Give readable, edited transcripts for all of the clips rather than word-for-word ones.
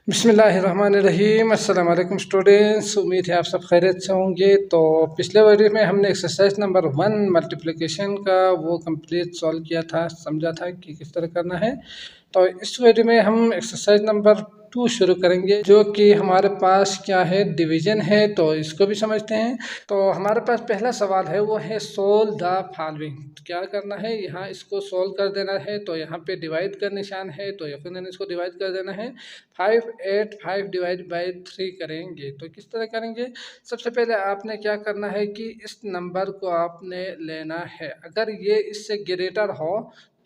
बिस्मिल्लाहिर्रहमानिर्रहीम। अस्सलाम वालेकुम स्टूडेंट्स, उम्मीद है आप सब खैरियत से होंगे। तो पिछले वीडियो में हमने एक्सरसाइज नंबर 1 मल्टीप्लिकेशन का वो कंप्लीट सॉल्व किया था, समझा था कि किस तरह करना है। तो इस वीडियो में हम एक्सरसाइज नंबर 2 शुरू करेंगे, जो कि हमारे पास क्या है, डिवीजन है। तो इसको भी समझते हैं। तो हमारे पास पहला सवाल है, वो है सोल्व द फॉलोइंग। क्या करना है, यहाँ इसको सोल्व कर देना है। तो यहाँ पे डिवाइड का निशान है, तो यकीनन इसको डिवाइड कर देना है। 5 8 5 डिवाइड बाई 3 करेंगे। तो किस तरह करेंगे, सबसे पहले आपने क्या करना है कि इस नंबर को आपने लेना है। अगर ये इससे ग्रेटर हो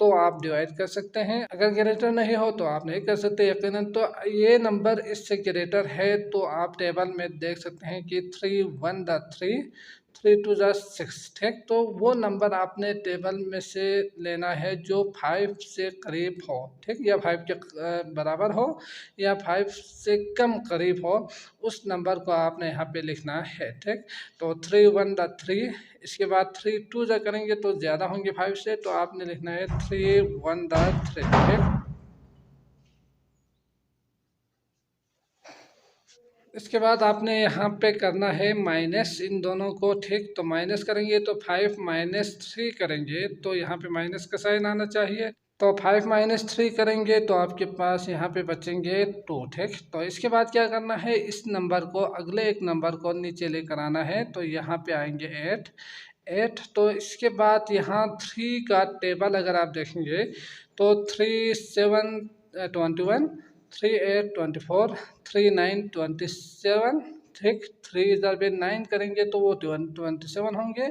तो आप डिवाइड कर सकते हैं, अगर ग्रेटर नहीं हो तो आप नहीं कर सकते यकीनन। तो ये नंबर इससे ग्रेटर है, तो आप टेबल में देख सकते हैं कि 3 1 द 3 3 2 ज़ा 6। ठीक, तो वो नंबर आपने टेबल में से लेना है जो 5 से करीब हो। ठीक, या 5 के बराबर हो या 5 से कम करीब हो, उस नंबर को आपने यहाँ पे लिखना है। ठीक, तो 3 1 द 3, इसके बाद 3 2 ज़ा करेंगे तो ज़्यादा होंगे 5 से, तो आपने लिखना है 3 1 द 3। ठीक, इसके बाद आपने यहाँ पे करना है माइनस इन दोनों को। ठीक, तो माइनस करेंगे तो 5 -3 करेंगे, तो यहाँ पे माइनस का साइन आना चाहिए। तो 5 -3 करेंगे तो आपके पास यहाँ पे बचेंगे 2। ठीक, तो इसके बाद क्या करना है, इस नंबर को अगले एक नंबर को नीचे लेकर आना है। तो यहाँ पे आएंगे 8। तो इसके बाद यहाँ 3 का टेबल अगर आप देखेंगे तो 3 7 21, 3 8 24, 3 9 27। ठीक, 3 इधर पे 9 करेंगे तो वो 27 होंगे।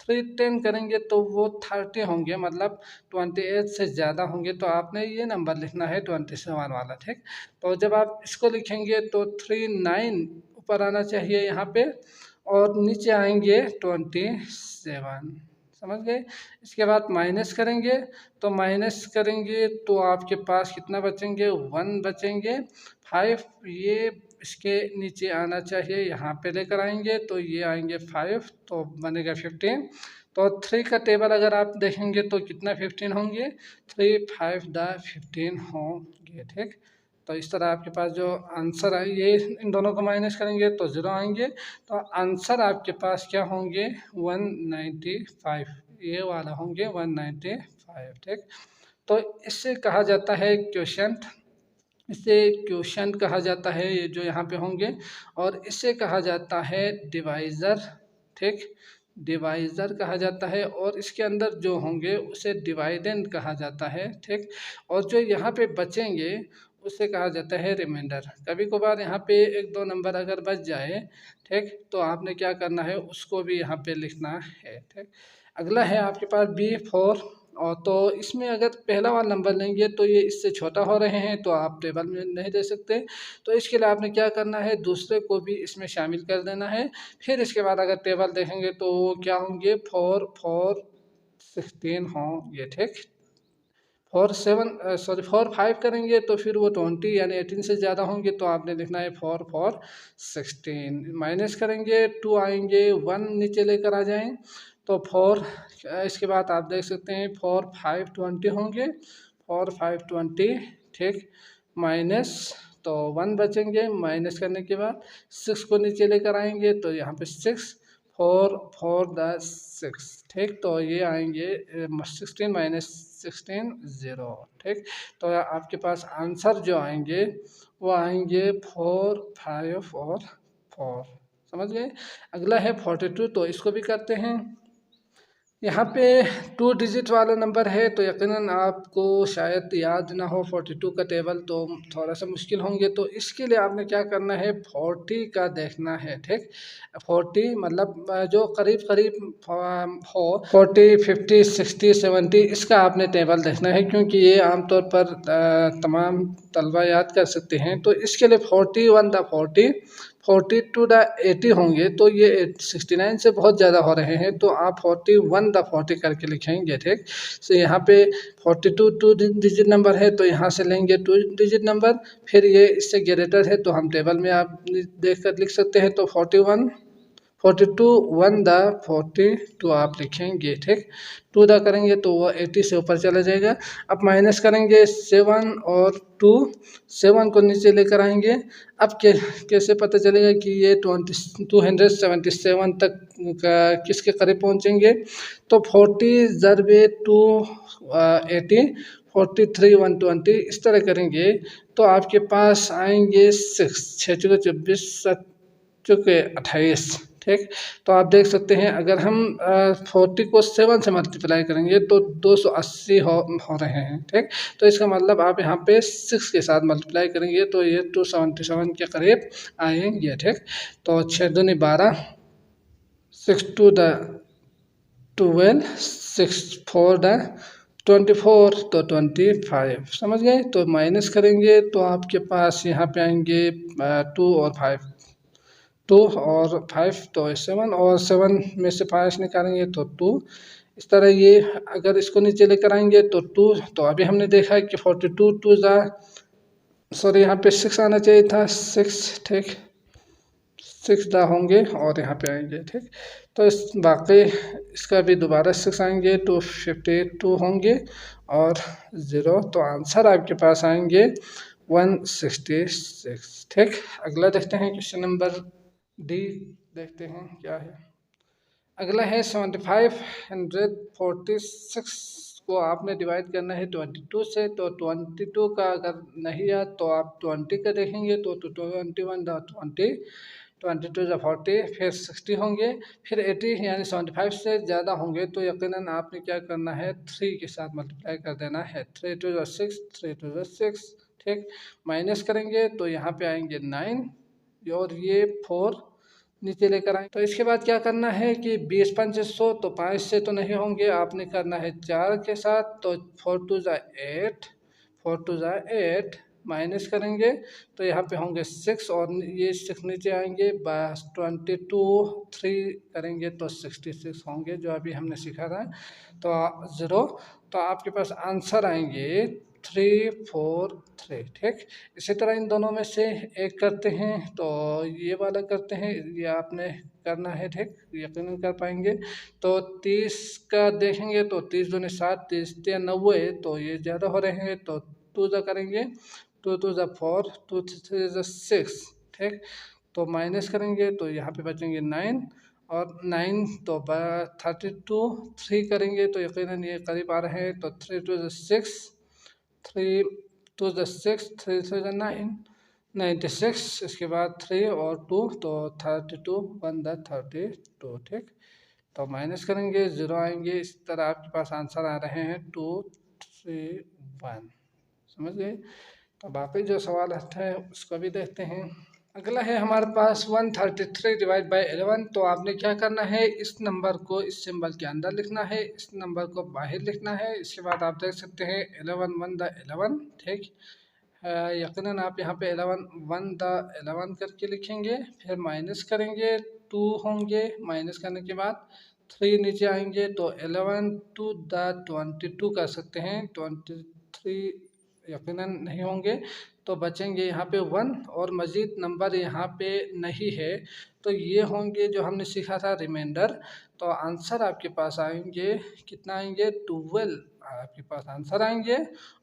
3 10 करेंगे तो वो 30 होंगे, मतलब 28 से ज़्यादा होंगे। तो आपने ये नंबर लिखना है 27 वाला। ठीक, तो जब आप इसको लिखेंगे तो 3 9 ऊपर आना चाहिए यहाँ पे, और नीचे आएंगे 27। समझ गए। इसके बाद माइनस करेंगे, तो माइनस करेंगे तो आपके पास कितना बचेंगे, 1 बचेंगे। 5 ये इसके नीचे आना चाहिए, यहाँ पे लेकर आएंगे तो ये आएंगे 5, तो बनेगा 15। तो 3 का टेबल अगर आप देखेंगे तो कितना 15 होंगे, 3 5 द 15 होंगे। ठीक, तो इस तरह आपके पास जो आंसर है, ये इन दोनों को माइनस करेंगे तो 0 आएंगे। तो आंसर आपके पास क्या होंगे, 195, ये वाला होंगे 195। ठीक, तो इससे कहा जाता है क्वेश्चन, इसे क्वेश्चन कहा जाता है, ये जो यहाँ पे होंगे। और इसे कहा जाता है डिवाइज़र। ठीक, डिवाइज़र कहा जाता है, और इसके अंदर जो होंगे उसे डिवाइडेंड कहा जाता है। ठीक, और जो यहाँ पे बचेंगे उसे कहा जाता है रिमाइंडर। कभी कभार यहाँ पे एक दो नंबर अगर बच जाए, ठीक, तो आपने क्या करना है, उसको भी यहाँ पे लिखना है। ठीक, अगला है आपके पास B4। और तो इसमें अगर पहला वाला नंबर लेंगे तो ये इससे छोटा हो रहे हैं, तो आप टेबल में नहीं दे सकते। तो इसके लिए आपने क्या करना है, दूसरे को भी इसमें शामिल कर देना है। फिर इसके बाद अगर टेबल देखेंगे तो वो क्या होंगे, 4 4 16 होंगे। ठीक, 4 5 करेंगे तो फिर वो 20 यानी 18 से ज़्यादा होंगे, तो आपने लिखना है 4 4 16। माइनस करेंगे 2 आएंगे, 1 नीचे लेकर आ जाएं तो 4। इसके बाद आप देख सकते हैं 4 5 20 होंगे, 4 5 20। ठीक, माइनस, तो 1 बचेंगे। माइनस करने के बाद 6 को नीचे लेकर आएंगे तो यहाँ पे 6 4 4 द 6। ठीक, तो ये आएंगे 16 -16 0। ठीक, तो आपके पास आंसर जो आएंगे वो आएंगे 4 5 और 4। समझ गए। अगला है 42, तो इसको भी करते हैं। यहाँ पे 2 डिजिट वाला नंबर है, तो यकीनन आपको शायद याद ना हो 42 का टेबल, तो थोड़ा सा मुश्किल होंगे। तो इसके लिए आपने क्या करना है, 40 का देखना है। ठीक, 40 मतलब जो करीब करीब हो, 40 50 60 70, इसका आपने टेबल देखना है, क्योंकि ये आमतौर पर तमाम तलबा याद कर सकते हैं। तो इसके लिए 41 द 40, 42 द 80 होंगे, तो ये 69 से बहुत ज़्यादा हो रहे हैं, तो आप 41 द 40 करके लिखेंगे। ठीक, तो यहाँ पे 42 2 डिजिट नंबर है, तो यहाँ से लेंगे 2 डिजिट नंबर। फिर ये इससे ग्रेटर है तो हम टेबल में आप देख कर लिख सकते हैं। तो 41 42 1 द 42 आप लिखेंगे, ठीक। 2 द करेंगे तो वो 80 से ऊपर चला जाएगा। अब माइनस करेंगे 7 और 2, 7 को नीचे लेकर आएंगे। अब कैसे पता चलेगा कि ये 277 तक किसके करीब पहुंचेंगे? तो 40 ज़रबे 2 80, 43 120 इस तरह करेंगे तो आपके पास आएंगे 6, 6 चुके 24, 7 चुके 28, ठीक। तो आप देख सकते हैं अगर हम 40 को 7 से मल्टीप्लाई करेंगे तो 280 हो रहे हैं, ठीक। तो इसका मतलब आप यहाँ पे 6 के साथ मल्टीप्लाई करेंगे तो ये 277 के करीब आएंगे, ठीक। तो 6 दूनी 12, 6 टू द 12, 6 4 द 24 तो 25, समझ गए। तो माइनस करेंगे तो आपके पास यहाँ पे आएंगे 2 और 5, 2 और 5 तो 7, और 7 में से 5 निकालेंगे तो 2। इस तरह ये अगर इसको नीचे लेकर आएंगे तो 2, तो अभी हमने देखा है कि 42 2 ज़ा सॉरी यहाँ पे 6 आना चाहिए था, 6, ठीक। 6 दा होंगे और यहाँ पे आएंगे, ठीक। तो इस बाकी इसका भी दोबारा 6 आएंगे तो 52 होंगे और 0, तो आंसर आपके पास आएंगे 166, ठीक। अगला देखते हैं क्वेश्चन नंबर डी, देखते हैं क्या है। अगला है 7546 को आपने डिवाइड करना है 22 से। तो 22 का अगर नहीं याद तो आप 20 का देखेंगे तो 21 द 20, 22 ज़ा 40, फिर 60 होंगे, फिर 80 यानी 75 से ज़्यादा होंगे तो यकीनन आपने क्या करना है 3 के साथ मल्टीप्लाई कर देना है। 3 2 ज़ा 6, 3 2 ज़ा 6, ठीक। माइनस करेंगे तो यहाँ पे आएंगे 9 और ये 4 नीचे लेकर आए। तो इसके बाद क्या करना है कि 20 5 100, तो 5 से तो नहीं होंगे, आपने करना है 4 के साथ। तो 4 2 ज़ा 8, 4 2 ज़ा 8, माइनस करेंगे तो यहाँ पे होंगे 6 और ये 6 नीचे आएंगे, बस 22 3 करेंगे तो 66 होंगे जो अभी हमने सीखा था। तो 0, तो आपके पास आंसर आएंगे 343, ठीक। इसी तरह इन दोनों में से एक करते हैं तो ये वाला करते हैं, ये आपने करना है, ठीक। यकीनन कर पाएंगे। तो 30 का देखेंगे तो 30 दूनी 7, 30 3 90, तो ये ज़्यादा हो रहे हैं तो 2 ज़ा करेंगे, 2 2 ज़ा 4, 2 3 ज़ा 6, ठीक। तो माइनस करेंगे तो यहाँ पे बचेंगे 9 और 9 तो 32, 3 करेंगे तो यकीनन ये करीब आ रहे हैं तो 3 2 ज़ा 6, 3 2 ज़ा 6, 3 3 ज़ा 9, 96, इसके बाद 3 और 2 तो 32 1 द 32, ठीक। तो माइनस करेंगे 0 आएंगे। इस तरह आपके पास आंसर आ रहे हैं 2 3 1, समझ गए। तो बाकी जो सवाल है उसको भी देखते हैं। अगला है हमारे पास 133 डिवाइड बाई 11। तो आपने क्या करना है, इस नंबर को इस सिंबल के अंदर लिखना है, इस नंबर को बाहर लिखना है। इसके बाद आप देख सकते हैं 11 1 द 11, ठीक। यकीनन आप यहाँ पे 11 1 द 11 करके लिखेंगे, फिर माइनस करेंगे 2 होंगे, माइनस करने के बाद 3 नीचे आएंगे तो 11 2 द 22 कर सकते हैं, 23 यकीनन नहीं होंगे तो बचेंगे यहाँ पे 1 और मज़ीद नंबर यहाँ पे नहीं है तो ये होंगे जो हमने सीखा था रिमाइंडर। तो आंसर आपके पास आएंगे कितना आएंगे 12 आपके पास आंसर आएंगे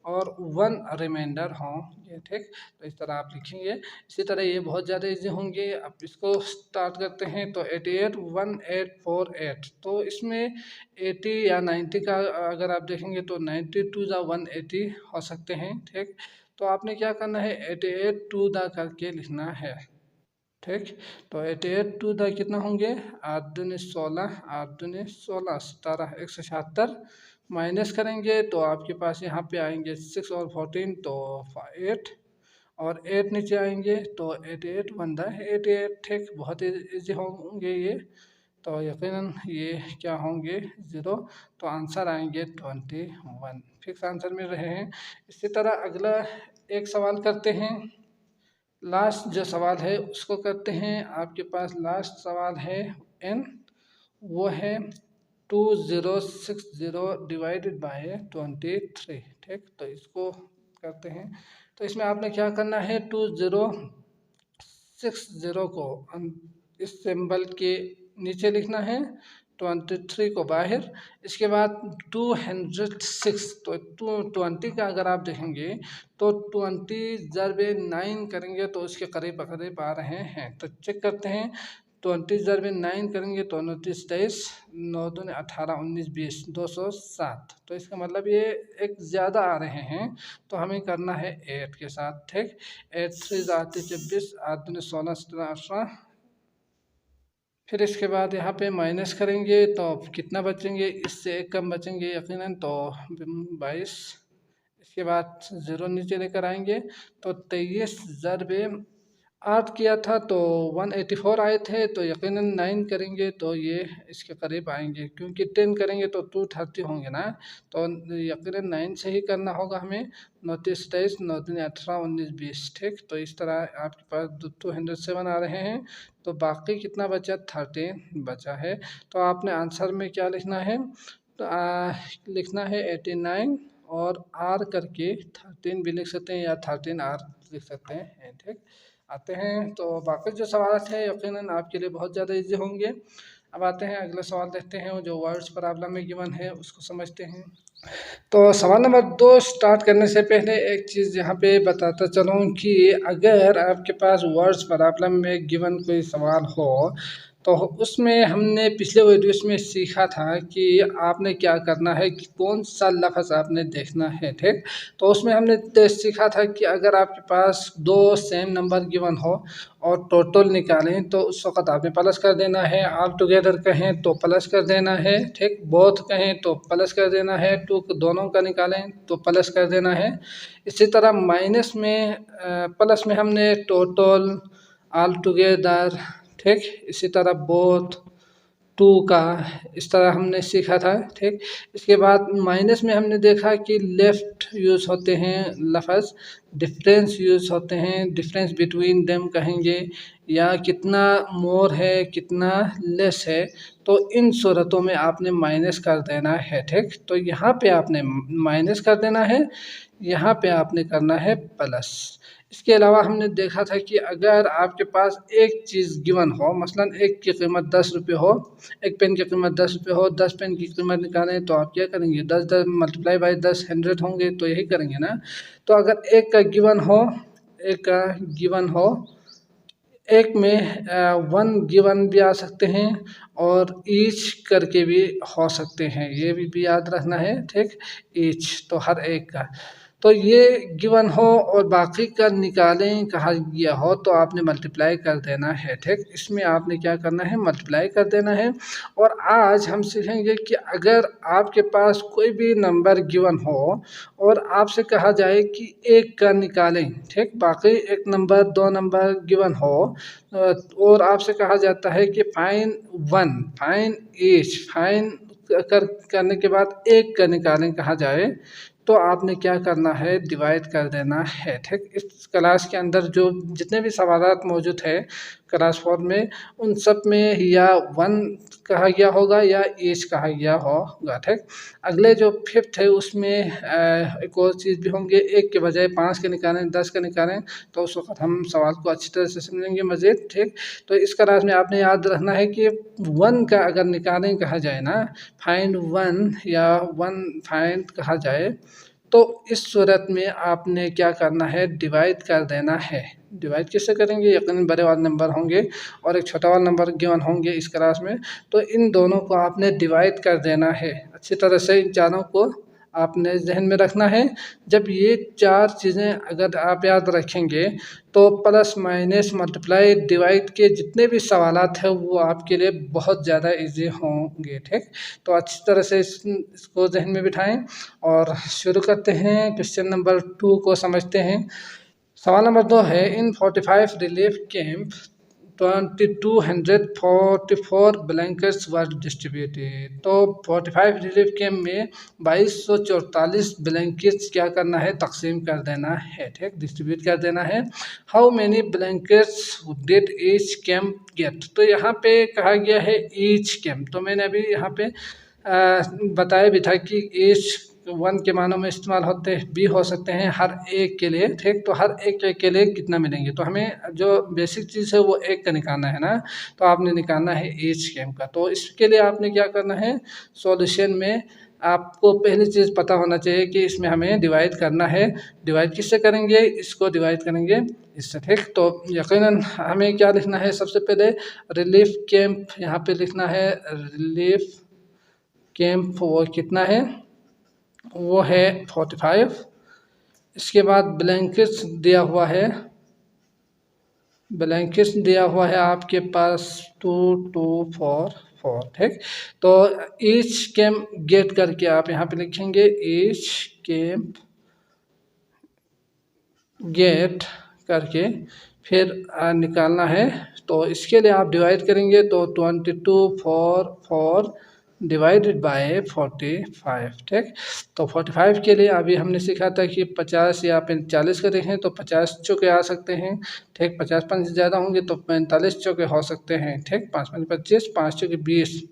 और 1 रिमाइंडर होंगे, ठीक। तो इस तरह आप लिखेंगे। इसी तरह ये बहुत ज़्यादा इजी होंगे। अब इसको स्टार्ट करते हैं तो 88 1848, तो इसमें 80 या 90 का अगर आप देखेंगे तो 92 ज़ा 180 हो सकते हैं, ठीक। तो आपने क्या करना है 88 2 दा करके लिखना है, ठीक। तो 88 2 दा कितना होंगे 8 दूनी 16, 8 दूनी 16 17 176, माइनस करेंगे तो आपके पास यहाँ पे आएंगे 6 और 14 तो 8 और 8 नीचे आएंगे तो 88 1 दा 88, ठीक। बहुत ईजी होंगे ये। तो यकीनन ये क्या होंगे 0, तो आंसर आएंगे 21, फिक्स आंसर मिल रहे हैं। इसी तरह अगला एक सवाल करते हैं। लास्ट जो सवाल है उसको करते हैं। आपके पास लास्ट सवाल है n, वो है 2060 डिवाइडेड बाय 23, ठीक। तो इसको करते हैं। तो इसमें आपने क्या करना है 2060 को इस सिंबल के नीचे लिखना है, 23 को बाहर। इसके बाद 206, तो 20 का अगर आप देखेंगे तो 20 ज़रबे 9 करेंगे तो उसके करीब करीब आ रहे हैं। तो चेक करते हैं, 20 ज़रबे 9 करेंगे तो 29 23, 9 दूनी 18 19 20, 207। तो इसका मतलब ये एक ज़्यादा आ रहे हैं, तो हमें करना है 8 के साथ, ठीक। 8 3 24, 8 दूनी 16 17 18। फिर इसके बाद यहाँ पे माइनस करेंगे तो कितना बचेंगे, इससे एक कम बचेंगे यकीनन, तो 22। इसके बाद ज़ीरो नीचे लेकर आएंगे तो 23 ज़रबे 8 किया था तो 184 आए थे, तो यकीनन 9 करेंगे तो ये इसके करीब आएंगे, क्योंकि 10 करेंगे तो 230 होंगे ना, तो यकीनन 9 से ही करना होगा हमें। 29 23, 9 दूनी 18 19 20, ठीक। तो इस तरह आपके पास 207 आ रहे हैं, तो बाकी कितना बचा, 13 बचा है। तो आपने आंसर में क्या लिखना है, तो लिखना है 89 और आर करके 13 भी लिख सकते हैं या 13 आर लिख सकते हैं, ठीक। आते हैं तो बाकी जो सवाल थे यकीनन आपके लिए बहुत ज़्यादा इजी होंगे। अब आते हैं अगला सवाल, देखते हैं वो जो वर्ड्स प्रॉब्लम में गिवन है उसको समझते हैं। तो सवाल नंबर 2 स्टार्ट करने से पहले एक चीज़ यहाँ पे बताता चलूँ कि अगर आपके पास वर्ड्स प्रॉब्लम में गिवन कोई सवाल हो तो उसमें हमने पिछले वीडियोस में सीखा था कि आपने क्या करना है, कि कौन सा लफ्ज़ आपने देखना है, ठीक। तो उसमें हमने सीखा था कि अगर आपके पास दो सेम नंबर गिवन हो और टोटल निकालें तो उस वक़्त आपने प्लस कर देना है, ऑल टुगेदर कहें तो प्लस कर देना है, ठीक। बोथ कहें तो प्लस कर देना है, टू दोनों का निकालें तो प्लस कर देना है। इसी तरह माइनस में प्लस में हमने टोटल, ऑल टुगेदर, ठीक। इसी तरह बोथ, टू का, इस तरह हमने सीखा था, ठीक। इसके बाद माइनस में हमने देखा कि लेफ़्ट यूज़ होते हैं लफ्ज़, डिफरेंस यूज़ होते हैं, डिफरेंस बिटवीन देम कहेंगे, या कितना मोर है कितना लेस है, तो इन सूरतों में आपने माइनस कर देना है, ठीक। तो यहाँ पे आपने माइनस कर देना है, यहाँ पे आपने करना है प्लस। इसके अलावा हमने देखा था कि अगर आपके पास एक चीज़ गिवन हो, मसलन एक की कीमत 10 रुपये हो, एक पेन की कीमत 10 रुपये हो, 10 पेन की कीमत निकालें तो आप क्या करेंगे, 10 10 मल्टीप्लाई बाई 10 100 होंगे, तो यही करेंगे ना। तो अगर एक का गिवन हो, एक का गिवन हो, एक में 1 गिवन भी आ सकते हैं और ईच करके भी हो सकते हैं, ये भी याद रखना है, ठीक। ईच तो हर एक का, तो ये गिवन हो और बाकी का निकालें कहा गया हो तो आपने मल्टीप्लाई कर देना है, ठीक। इसमें आपने क्या करना है, मल्टीप्लाई कर देना है। और आज हम सीखेंगे कि अगर आपके पास कोई भी नंबर गिवन हो और आपसे कहा जाए कि एक का निकालें, ठीक, बाकी एक नंबर दो नंबर गिवन हो और आपसे कहा जाता है कि fine one, fine each, fine करने के बाद एक का निकालें कहा जाए, तो आपने क्या करना है, डिवाइड कर देना है, ठीक। इस क्लास के अंदर जो जितने भी सवालात मौजूद है क्लास 4 में, उन सब में या 1 कहा गया होगा या ईच कहा गया होगा, ठीक। अगले जो 5th है उसमें एक और चीज़ भी होंगे, एक के बजाय 5 के निकालें 10 के निकालें, तो उस वक्त हम सवाल को अच्छी तरह से समझेंगे मज़ीद, ठीक। तो इस क्लास में आपने याद रखना है कि 1 का अगर निकालें कहा जाए ना, फाइंड 1 या 1 फाइंड कहा जाए, तो इस सूरत में आपने क्या करना है, डिवाइड कर देना है। डिवाइड किससे करेंगे, यकीनन बड़े वाले नंबर होंगे और एक छोटा वाला नंबर गिवन होंगे इस क्लास में, तो इन दोनों को आपने डिवाइड कर देना है अच्छी तरह से। इन चारों को आपने जहन में रखना है। जब ये 4 चीज़ें अगर आप याद रखेंगे तो प्लस माइनस मल्टीप्लाई डिवाइड के जितने भी सवालात हैं वो आपके लिए बहुत ज़्यादा इजी होंगे, ठीक। तो अच्छी तरह से इसको जहन में बिठाएं और शुरू करते हैं। क्वेश्चन नंबर 2 को समझते हैं। सवाल नंबर 2 है, इन 45 रिलीफ कैंप 2244 ब्लैंकेट्स वर डिस्ट्रीब्यूटेड। तो 45 रिलीफ कैंप में 2244 ब्लैंकेट्स क्या करना है, तकसीम कर देना है, ठीक, डिस्ट्रीब्यूट कर देना है। How many blankets did each camp get. तो यहाँ पे कहा गया है ईच कैंप, तो मैंने अभी यहाँ पे बताया भी था कि ईच 1 के मानों में इस्तेमाल होते भी हो सकते हैं हर एक के लिए, ठीक। तो हर एक के लिए कितना मिलेंगे, तो हमें जो बेसिक चीज़ है वो एक का निकालना है ना, तो आपने निकालना है ईच केम का। तो इसके लिए आपने क्या करना है, सॉल्यूशन में आपको पहली चीज़ पता होना चाहिए कि इसमें हमें डिवाइड करना है। डिवाइड किससे करेंगे, इसको डिवाइड करेंगे इससे, ठीक। तो यकीनन हमें क्या लिखना है, सबसे पहले रिलीफ कैंप यहाँ पे लिखना है। रिलीफ कैंप वो कितना है, वो है 45। इसके बाद ब्लैंकेट्स दिया हुआ है, ब्लैंकेट्स दिया हुआ है आपके पास 2 2 4 4, ठीक। तो ईच कैंप गेट करके आप यहाँ पे लिखेंगे ईच कैंप गेट करके फिर निकालना है। तो इसके लिए आप डिवाइड करेंगे तो 22 4 4 डिवाइडेड बाय 45, ठीक। तो 45 के लिए अभी हमने सीखा था कि 50 या 45 का देखें तो 50 चौके आ सकते हैं, ठीक। 50 5 ज़्यादा होंगे तो 45 चौके हो सकते हैं, ठीक। 5 5 25, 5 चौके 20,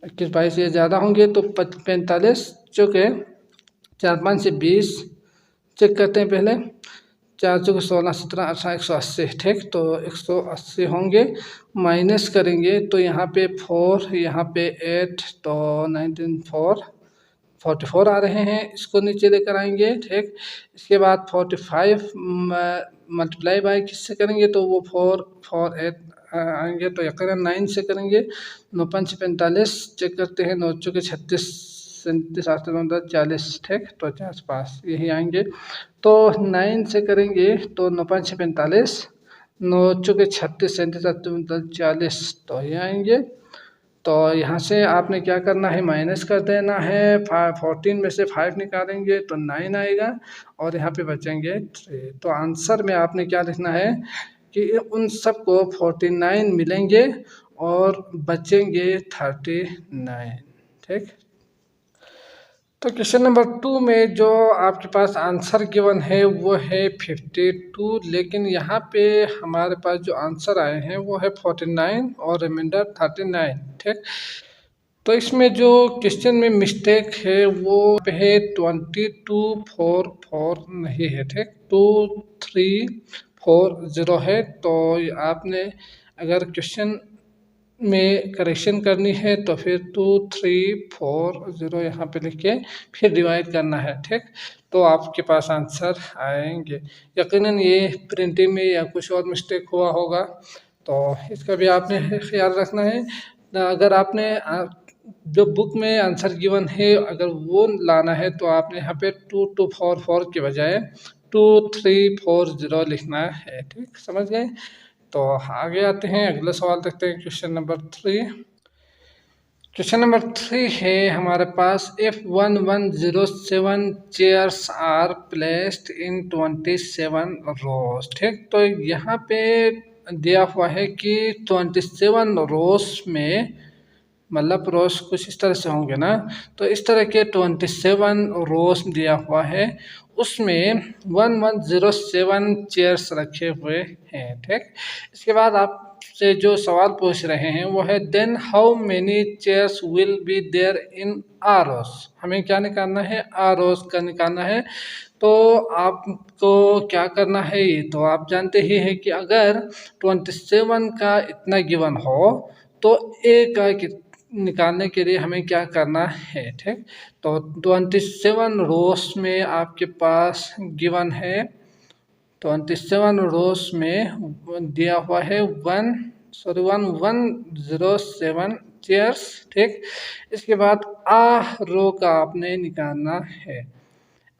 21 22 ये ज़्यादा होंगे तो 45 चौके 4 5 से 20 चेक करते हैं पहले। 4 चौके 16 17 18 180, ठीक। तो 180 होंगे, माइनस करेंगे तो यहाँ पे 4 यहाँ पे 8 तो 19 4 44 आ रहे हैं, इसको नीचे लेकर आएंगे, ठीक। इसके बाद 45 मल्टीप्लाई बाय किससे करेंगे तो वो 4 4 8 आएंगे, तो यकीनन 9 से करेंगे। 9 5 45 चेक करते हैं, 9 चौके 36 37 8 9 40, ठीक। तो 50 5 यही आएंगे। तो 9 से करेंगे तो 9 5 45, 9 चौके 36 37 8 40, तो ये आएंगे। तो यहाँ से आपने क्या करना है, माइनस कर देना है। 14 में से 5 निकालेंगे तो 9 आएगा और यहाँ पे बचेंगे 3। तो आंसर में आपने क्या लिखना है कि उन सबको 49 मिलेंगे और बचेंगे 39, ठीक। तो क्वेश्चन नंबर 2 में जो आपके पास आंसर गिवन है वो है 52, लेकिन यहाँ पे हमारे पास जो आंसर आए हैं वो है 49 और रिमाइंडर 39, ठीक। तो इसमें जो क्वेश्चन में मिस्टेक है वो है 22 4 4 नहीं है, ठीक। 2 3 4 0 है। तो आपने अगर क्वेश्चन में करेक्शन करनी है तो फिर 2 3 4 0 यहाँ पे लिख के फिर डिवाइड करना है, ठीक। तो आपके पास आंसर आएंगे। यकीनन ये प्रिंटिंग में या कुछ और मिस्टेक हुआ होगा, तो इसका भी आपने ख्याल रखना है। अगर आपने जो बुक में आंसर गिवन है अगर वो लाना है तो आपने यहाँ पे 2 2 4 4 के बजाय 2 3 4 0 लिखना है, ठीक। समझ गए। तो आगे आते हैं, अगला सवाल देखते हैं, क्वेश्चन नंबर 3। क्वेश्चन नंबर 3 है हमारे पास, if 1107 chairs are placed in 27 rows, ठीक। तो यहाँ पे दिया हुआ है कि 27 रोज में, मतलब रोज कुछ इस तरह से होंगे ना, तो इस तरह के 27 रोज दिया हुआ है, उसमें 1107 चेयर्स रखे हुए हैं, ठीक। इसके बाद आपसे जो सवाल पूछ रहे हैं वो है then how many chairs will be there in a row. हमें क्या निकालना है, आ रोज का निकालना है। तो आपको क्या करना है, ये तो आप जानते ही हैं कि अगर 27 का इतना गिवन हो तो ए का निकालने के लिए हमें क्या करना है, ठीक। तो 27 रोज में आपके पास गिवन है, 27 रोज में दिया हुआ है 1107 चेयर्स, ठीक। इसके बाद रो का आपने निकालना है।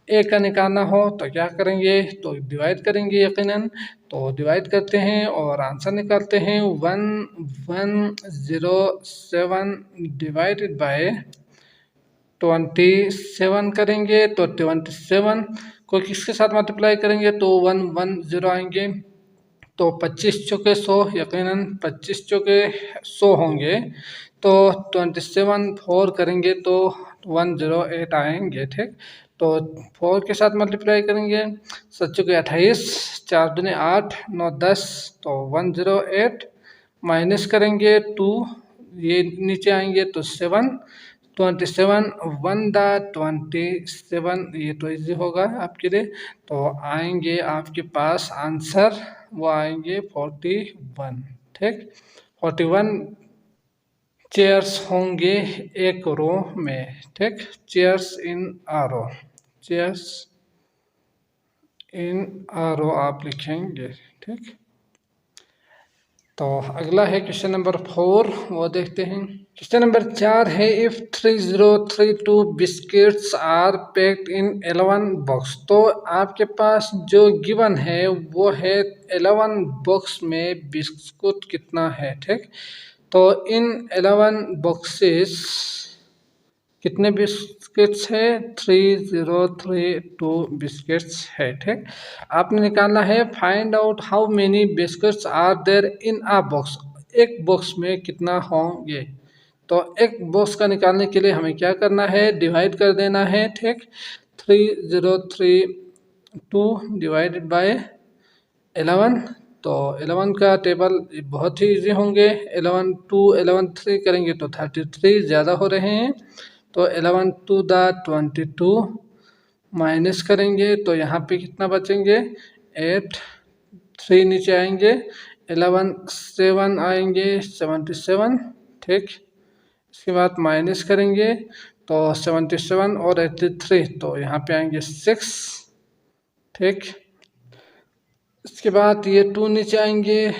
ए का निकालना हो तो क्या करेंगे, तो डिवाइड करेंगे यकीनन। तो डिवाइड करते हैं और आंसर निकालते हैं। 1107 डिवाइडेड बाय 27 करेंगे तो 27 को किसके साथ मल्टीप्लाई करेंगे तो 110 आएंगे। तो 25 चौके 100, यकीनन 25 चौके 100 होंगे। तो 27 4 करेंगे तो 108 आएंगे, ठीक। तो 4 के साथ मल्टीप्लाई करेंगे, 7 चौके 28, 4 दूनी 8 9 10, तो 108 माइनस करेंगे 2, ये नीचे आएंगे तो 7, 27 1 दा 27, ये तो इजी होगा आपके लिए। तो आएंगे आपके पास आंसर, वो आएंगे 41। ठीक, 41 चेयर्स होंगे एक रो में। ठीक, चेयर्स इन आ रो, चेयर्स इन आ रो आप लिखेंगे। ठीक, तो अगला है क्वेश्चन नंबर 4, वो देखते हैं। क्वेश्चन नंबर 4 है, if 3032 biscuits are packed in 11 box. तो आपके पास जो गिवन है वो है 11 बॉक्स में बिस्कुट कितना है। ठीक, तो इन 11 बॉक्सेस कितने बिस्किट्स है, 3032 बिस्किट्स है। ठीक, आपने निकालना है find out how many biscuits are there in a box. एक बॉक्स में कितना होंगे। तो एक बॉक्स का निकालने के लिए हमें क्या करना है, डिवाइड कर देना है। ठीक, 3032 डिवाइडेड बाय 11। तो 11 का टेबल बहुत ही इजी होंगे। 11 2 11 3 करेंगे तो 33 ज़्यादा हो रहे हैं। तो 11 2 दा 22 माइनस करेंगे तो यहाँ पे कितना बचेंगे, 8। 3 नीचे आएंगे, 11 7 आएंगे 77। ठीक, इसके बाद माइनस करेंगे तो 77 और 83, तो यहाँ पे आएंगे 6। ठीक, इसके बाद ये 2 नीचे आएंगे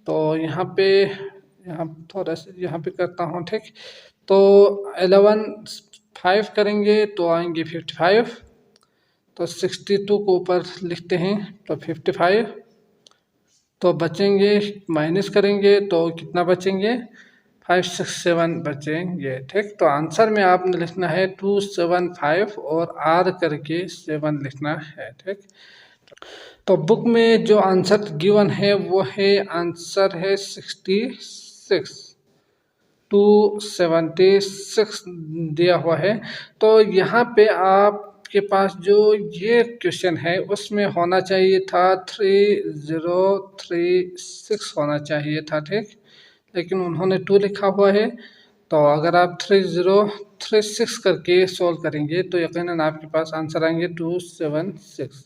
तो यहाँ पे, यहाँ थोड़ा सा यहाँ पे करता हूँ। ठीक, तो 11 5 करेंगे तो आएंगे 55। तो 62 को ऊपर लिखते हैं तो 55। तो बचेंगे, माइनस करेंगे तो कितना बचेंगे, 5 6 7 बचेंगे। ठीक, तो आंसर में आपने लिखना है 275 और आर करके 7 लिखना है। ठीक, तो बुक में जो आंसर गिवन है वो है, आंसर है 66, 276 दिया हुआ है। तो यहाँ पे आपके पास जो ये क्वेश्चन है उसमें होना चाहिए था 3036 होना चाहिए था। ठीक, लेकिन उन्होंने 2 लिखा हुआ है। तो अगर आप 3036 करके सॉल्व करेंगे तो यकीनन आपके पास आंसर आएंगे 276।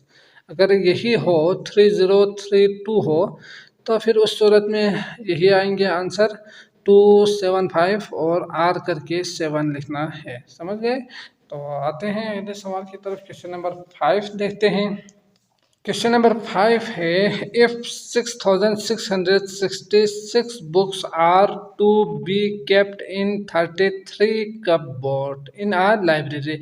अगर यही हो 3032 हो तो फिर उस सूरत में यही आएंगे आंसर 275 और आर करके 7 लिखना है। समझ गए। तो आते हैं अगले सवाल की तरफ। क्वेश्चन नंबर 5 देखते हैं। क्वेश्चन नंबर 5 है, if 6666 books are to be kept in 33 cupboard in our library.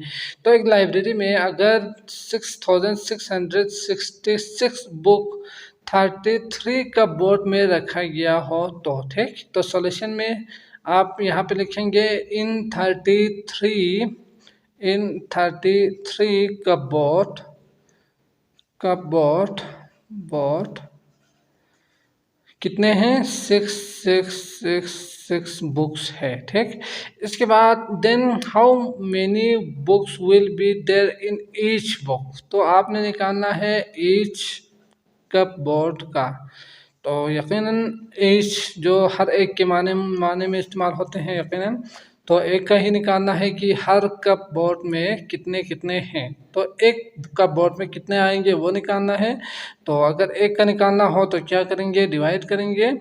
तो एक लाइब्रेरी में अगर 6666 बुक 33 कपबोर्ड में रखा गया हो तो। ठीक, तो सॉल्यूशन में आप यहाँ पे लिखेंगे इन 33 कपबोर्ड बोर्ड कितने हैं, 6666 बुक्स है। ठीक, इसके बाद then how many books will be there in each book. तो आपने निकालना है ईच कपबोर्ड का। तो यकीनन ईच जो हर एक के माने में इस्तेमाल होते हैं यकीनन, तो एक का ही निकालना है कि हर कपबोर्ड में कितने कितने हैं। तो एक कपबोर्ड में कितने आएंगे वो निकालना है। तो अगर एक का निकालना हो तो क्या करेंगे, डिवाइड करेंगे।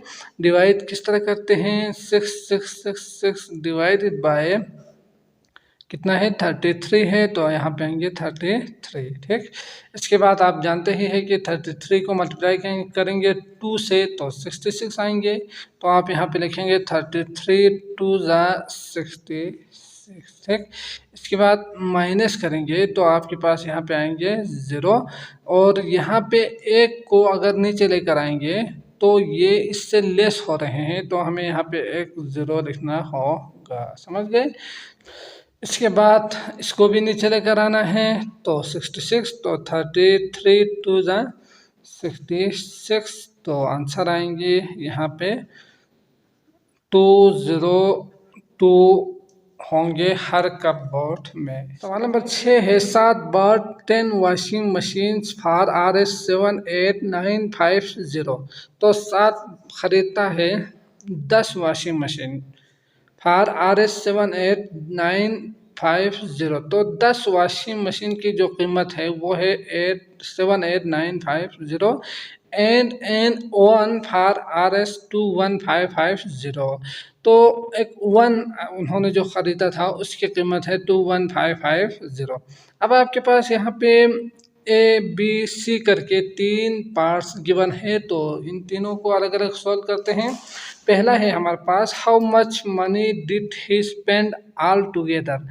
डिवाइड किस तरह करते हैं, 6666 डिवाइडेड बाय कितना है, 33 है। तो यहाँ पे आएंगे 33। ठीक, इसके बाद आप जानते ही हैं कि 33 को मल्टीप्लाई करेंगे 2 से तो 66 आएंगे। तो आप यहाँ पे लिखेंगे 33 2 ज़ा 66। ठीक, इसके बाद माइनस करेंगे तो आपके पास यहाँ पे आएंगे 0। और यहाँ पे एक को अगर नीचे लेकर आएंगे तो ये इससे लेस हो रहे हैं, तो हमें यहाँ पे एक 0 लिखना होगा। समझ गए। इसके बाद इसको भी नीचे लेकर आना है तो 66। तो 33 2 ज़ा 66। तो आंसर आएंगे यहाँ पे 202 होंगे हर कपबोर्ड में। सवाल नंबर 6 है, 7 बार 10 वॉशिंग मशीन्स फॉर RS 78950। तो 7 खरीदता है 10 वॉशिंग मशीन फॉर RS78950। तो 10 वॉशिंग मशीन की जो कीमत है वो है 78950 and N one for RS21550। तो एक वन उन्होंने जो ख़रीदा था उसकी कीमत है 21550। अब आपके पास यहाँ पे ABC करके तीन पार्ट्स गिवन है, तो इन तीनों को अलग अलग सॉल्व करते हैं। पहला है हमारे पास how much money did he spend all together.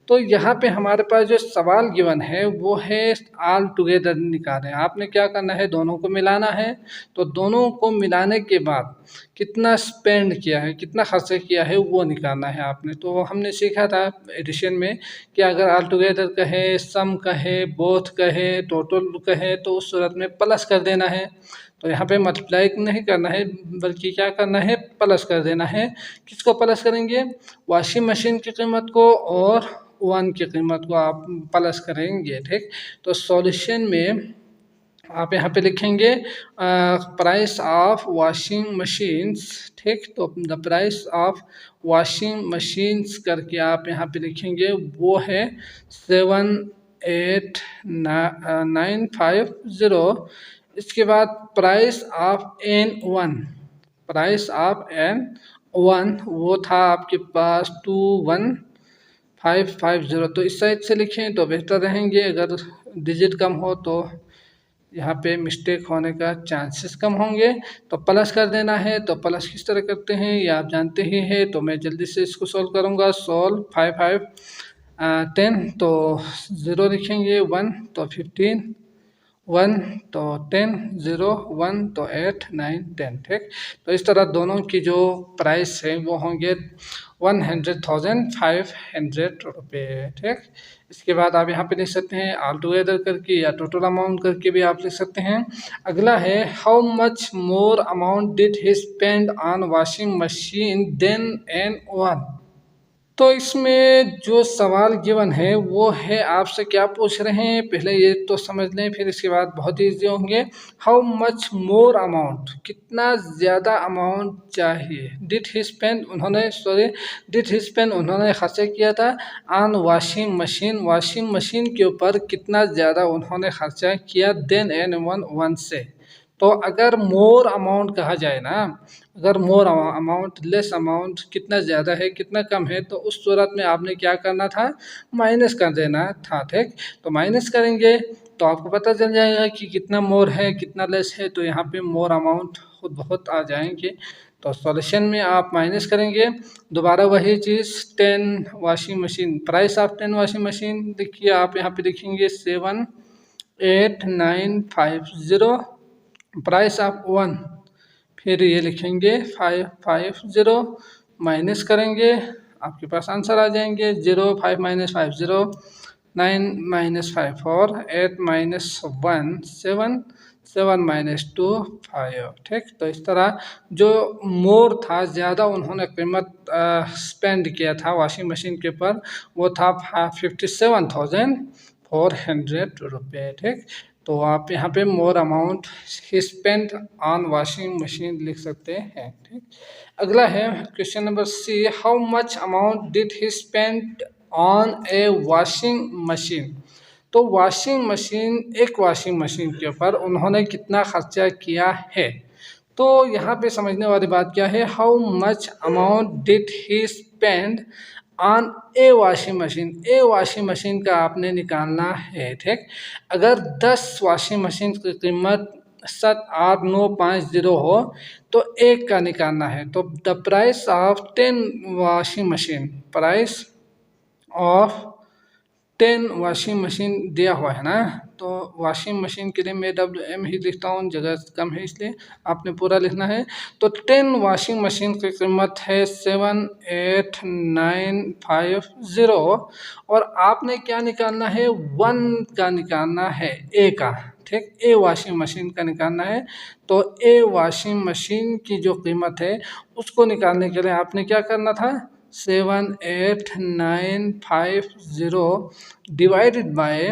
तो यहाँ पे हमारे पास जो सवाल गिवन है वो है ऑल टुगेदर निकालें। आपने क्या करना है, दोनों को मिलाना है। तो दोनों को मिलाने के बाद कितना स्पेंड किया है, कितना खर्चा किया है वो निकालना है आपने। तो हमने सीखा था एडिशन में कि अगर ऑल टुगेदर कहे, सम कहे, बोथ कहे, टोटल कहे तो उस सूरत में प्लस कर देना है। तो यहाँ पे मल्टीप्लाई नहीं करना है बल्कि क्या करना है, प्लस कर देना है। किसको प्लस करेंगे, वॉशिंग मशीन की कीमत को और वन की कीमत को आप प्लस करेंगे। ठीक, तो सॉल्यूशन में आप यहाँ पे लिखेंगे प्राइस ऑफ वॉशिंग मशीन्स। ठीक, तो the price of washing machines करके आप यहाँ पे लिखेंगे वो है 78950। इसके बाद price of N1, price of N1 वो था आपके पास 21550। तो इस साइड से लिखें तो बेहतर रहेंगे, अगर डिजिट कम हो तो यहाँ पे मिस्टेक होने का चांसेस कम होंगे। तो प्लस कर देना है। तो प्लस किस तरह करते हैं ये आप जानते ही हैं, तो मैं जल्दी से इसको सॉल्व करूँगा। सॉल्व 5 5 10, तो 0 लिखेंगे, 1 तो 15, 1 तो 10, 0 1 तो 8 9 10। ठीक, तो इस तरह दोनों की जो प्राइस है वो होंगे 100,500 रुपये। ठीक, इसके बाद आप यहाँ पे लिख सकते हैं ऑल टुगेदर करके या टोटल अमाउंट करके भी आप लिख सकते हैं। अगला है how much more amount did he spend on washing machine than N1। तो इसमें जो सवाल गिवन है वो है आपसे क्या पूछ रहे हैं, पहले ये तो समझ लें, फिर इसके बाद बहुत ईजी होंगे। हाउ मच मोर अमाउंट, कितना ज़्यादा अमाउंट चाहिए। Did he spend, did he spend उन्होंने खर्चा किया था on washing machine, washing machine के ऊपर कितना ज़्यादा उन्होंने खर्चा किया देन N1 से। तो अगर मोर अमाउंट कहा जाए ना, अगर मोर अमाउंट, लेस अमाउंट, कितना ज़्यादा है कितना कम है, तो उस सूरत में आपने क्या करना था, माइनस कर देना था। ठीक, तो माइनस करेंगे तो आपको पता चल जाएगा कि कितना मोर है कितना लेस है। तो यहाँ पे मोर अमाउंट खुद बहुत आ जाएंगे। तो सॉल्यूशन में आप माइनस करेंगे, दोबारा वही चीज़ 10 washing machine, price of 10 washing machine देखिए आप यहाँ पे देखेंगे 78950, प्राइस ऑफ 1, फिर ये लिखेंगे 550, माइनस करेंगे आपके पास आंसर आ जाएंगे 0 5 - 50 9 - 5 4 8 - 1 7 7 - 2 5। ठीक, तो इस तरह जो मोर था, ज़्यादा उन्होंने कीमत स्पेंड किया था वॉशिंग मशीन के ऊपर, वो था 57,400 रुपये। ठीक, तो आप यहाँ पे more amount he spend on washing machine लिख सकते हैं। ठीक, अगला है question number C, how much amount did he spend on a washing machine. तो वॉशिंग मशीन, एक वॉशिंग मशीन के ऊपर उन्होंने कितना खर्चा किया है। तो यहाँ पे समझने वाली बात क्या है, how much amount did he spend on a washing machine. A washing machine का आपने निकालना है। ठीक, अगर 10 वॉशिंग मशीन की कीमत 78950 हो तो एक का निकालना है। तो the price of 10 washing machine, price of 10 washing machine दिया हुआ है ना, तो वॉशिंग मशीन के लिए मैं WM ही लिखता हूँ, जगह कम है इसलिए आपने पूरा लिखना है। तो 10 वॉशिंग मशीन की कीमत है 78950 और आपने क्या निकालना है, 1 का निकालना है, ए का। ठीक, ए वॉशिंग मशीन का निकालना है। तो ए वॉशिंग मशीन की जो कीमत है उसको निकालने के लिए आपने क्या करना था, 78950 डिवाइडेड बाय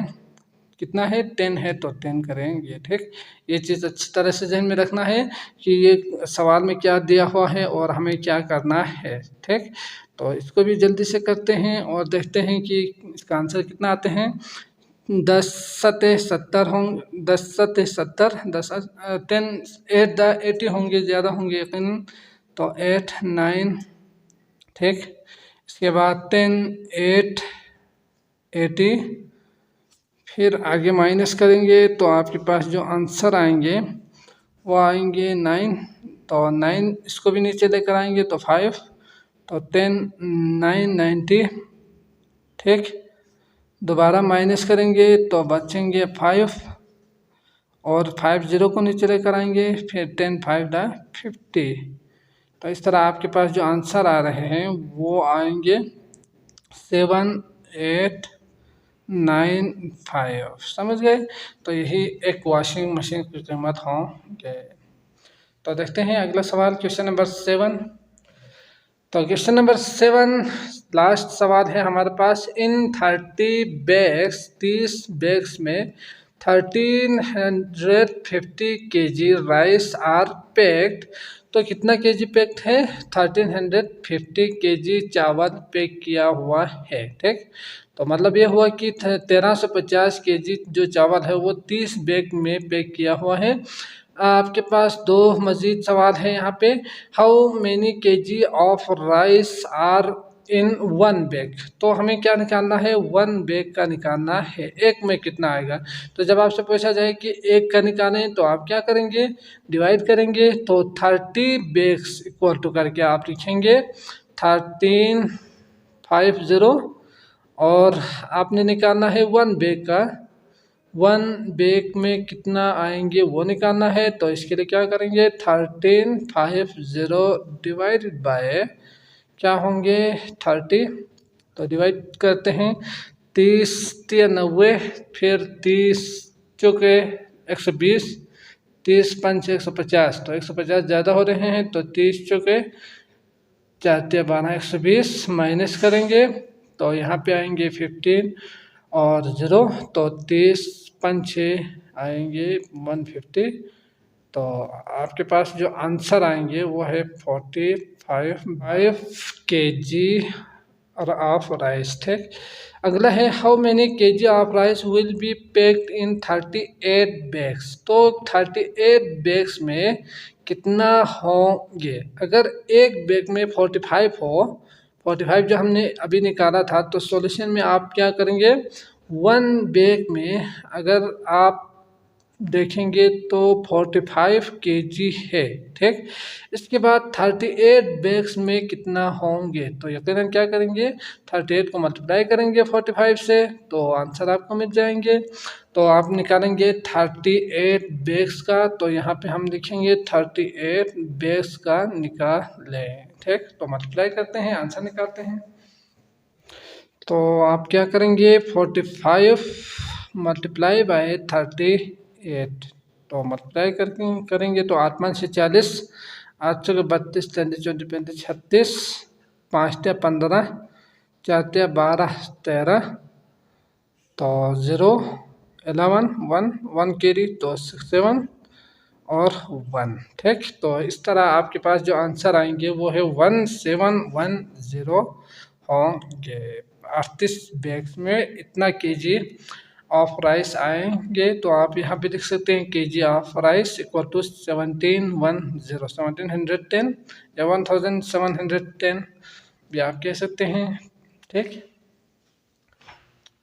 कितना है 10 है तो 10 करेंगे। ठीक, ये चीज़ अच्छी तरह से ध्यान में रखना है कि ये सवाल में क्या दिया हुआ है और हमें क्या करना है। ठीक, तो इसको भी जल्दी से करते हैं और देखते हैं कि इसका आंसर कितना आते हैं। 10 सत्ते 70 होंगे, 10 सत्ते 70, 10 10 8 80 होंगे, ज़्यादा होंगे यकीनन, तो 8 9। ठीक, इसके बाद 10 8 80, फिर आगे माइनस करेंगे तो आपके पास जो आंसर आएंगे वो आएंगे 9, तो 9 इसको भी नीचे लेकर आएंगे तो 5, तो 10 9 90। ठीक, दोबारा माइनस करेंगे तो बचेंगे 5, और 5 0 को नीचे लेकर आएंगे, फिर 10 5 50। तो इस तरह आपके पास जो आंसर आ रहे हैं वो आएंगे 7 8 9 5। समझ गए? तो यही एक वॉशिंग मशीन की कीमत होंगे। तो देखते हैं अगला सवाल, क्वेश्चन नंबर 7। तो क्वेश्चन नंबर 7 लास्ट सवाल है हमारे पास। इन 30 बैग्स, 30 बैग्स में 1350 kg राइस आर पैक्ड। तो कितना केजी पैक्ड है? 1350 kg चावल पैक किया हुआ है। ठीक, तो मतलब ये हुआ कि 1350 kg जो चावल है वो 30 बैग में पैक किया हुआ है। आपके पास दो मज़ीद सवाल है यहाँ पे। How many kg of rice are in 1 bag. तो हमें क्या निकालना है? 1 बैग का निकालना है। एक में कितना आएगा? तो जब आपसे पूछा जाए कि एक का निकालें तो आप क्या करेंगे? डिवाइड करेंगे, तो 30 बैग्स इक्वल टू करके आप लिखेंगे 1350, और आपने निकालना है 1 बैग का। 1 बैग में कितना आएंगे वो निकालना है। तो इसके लिए क्या करेंगे? 1350 डिवाइडेड बाय क्या होंगे? 30। तो डिवाइड करते हैं, 30 या 90, फिर 30 चौके 120, 30 पंच 150, तो 150 ज़्यादा हो रहे हैं, तो 30 चौके 4 12 120 माइनस करेंगे तो यहाँ पे आएंगे 15 और 0, तो 30 पंच आएंगे 150। तो आपके पास जो आंसर आएंगे वो है 45 kg और ऑफ राइस। ठीक, अगला है how many kg of rice will be packed in 38 bags. तो 38 बैग्स में कितना होंगे? अगर एक बैग में 45 हो, 45 जो हमने अभी निकाला था, तो सॉल्यूशन में आप क्या करेंगे? 1 बैग में अगर आप देखेंगे तो 45 kg है। ठीक, इसके बाद 38 बैग्स में कितना होंगे? तो यकीनन क्या करेंगे? 38 को मल्टीप्लाई करेंगे 45 से, तो आंसर आपको मिल जाएंगे। तो आप निकालेंगे 38 बैग्स का, तो यहाँ पे हम लिखेंगे 38 बैग्स का निकालें। ठीक, तो मल्टीप्लाई करते हैं, आंसर निकालते हैं। तो आप क्या करेंगे? 45 मल्टीप्लाई बाय 38, तो मल्टीप्लाई करेंगे तो 8 5 40, 8 चौके 32, 33 34 35 36, 5 15, 4 12 13, तो 0 11 1 1 कैरी, तो 6 7 और 1। ठीक, तो इस तरह आपके पास जो आंसर आएंगे वो है 1710 होंगे। 38 बैग्स में इतना केजी ऑफ राइस आएंगे। तो आप यहाँ पे लिख सकते हैं kg of rice equal to 1710 या 1710 भी आप कह सकते हैं। ठीक,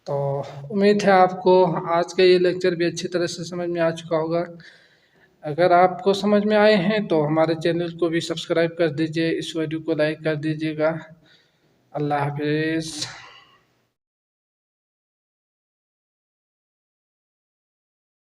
तो उम्मीद है आपको आज का ये लेक्चर भी अच्छी तरह से समझ में आ चुका होगा। अगर आपको समझ में आए हैं तो हमारे चैनल को भी सब्सक्राइब कर दीजिए, इस वीडियो को लाइक कर दीजिएगा। अल्लाह हाफिज़।